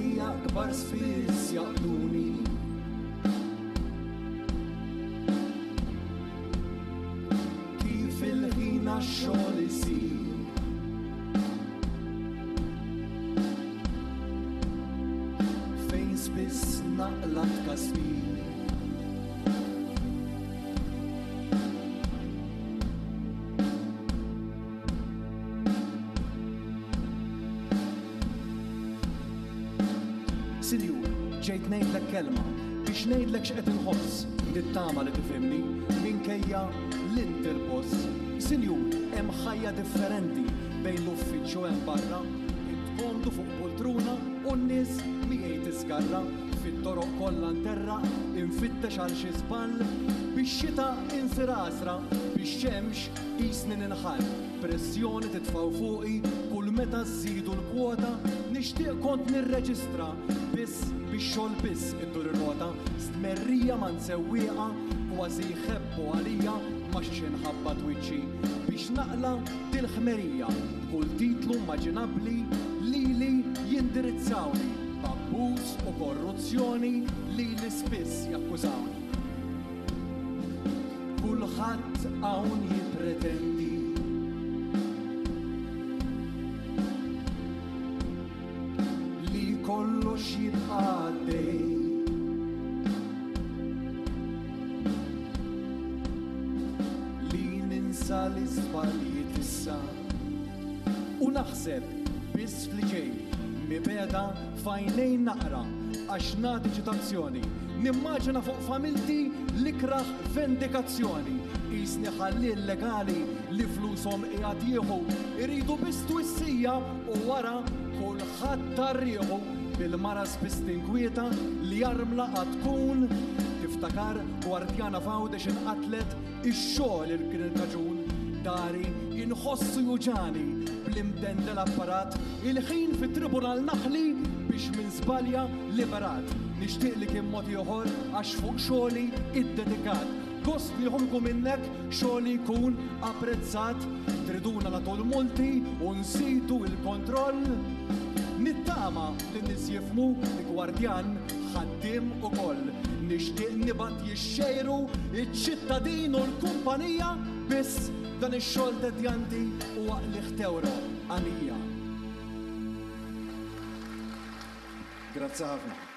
ejja kbar spiss jaqduni. Kif il-ħin għax-xogħol isir fejn spiss naqla tkasbir. Silju, ġejt ngħidlek kelma biex ngħidlek x'qed inħoss, nittama li tifhimni minkejja l-interpost. Silju, hemm ħajja differenti bejn l-uffiċċju hemm barra, intkomdu fuq poltruna u n-nies miegħi tisgarra, fit-toroq kollha nterra, infittex għal xi żball, bix-xita insirasra, bix-xemx qisni ninħall, pressjoni titfgħu fuqi kull meta żżidu l-kwota, nixtieq kont nirreġistra biss bix-xogħol biss iddur ir-rota, stmerrija ma nsewwieqa kważi jħebbu għalija ma xi inħabba twiċċi biex naqla dil-ħmerija kull titlu immaġinabbli lili jindirizzawni b'abbuż u korruzzjoni lili spiss jakkużawni. Kulħadd hawn jippretendi li kollox jibqa' għaddej. Li ninsa l-iżbaljiet issa u naħseb biss li ġej mibeda f'għajnejn naqra għax nagħti ċitazzjoni. Nimmaġina fuq familti l-ikraħ vendikazzjoni. Qisni ħalli illegali li flushom qiegħed jieħu iridu biss twissija u wara kulħadd tarrieħu bil-mara spiss tinkwieta li jarmla qatt tkun tiftakar gwardjana fawdex inqatlet ix-xogħol il-kien raġun dari inħossu juġani bl-imden l-apparat il-ħin fit-tribunal naħli biex minn żbalja liberat. Nixtieq li kien mod ieħor għax fuq xogħli iddedikat. Gost li ħolku minnek xogħli jkun apprezzat. Triduna nagħtu l-multi u nsitu l-kontroll. Nittama li nies jifhmu li gwardjan ħaddiem ukoll. Nixtieq nibgħat jixxejru iċ-ċittadin u l-kumpanija biss dan ix-xogħol tedjanti u għaqli ħtewru għalija. Grazzi ħafna.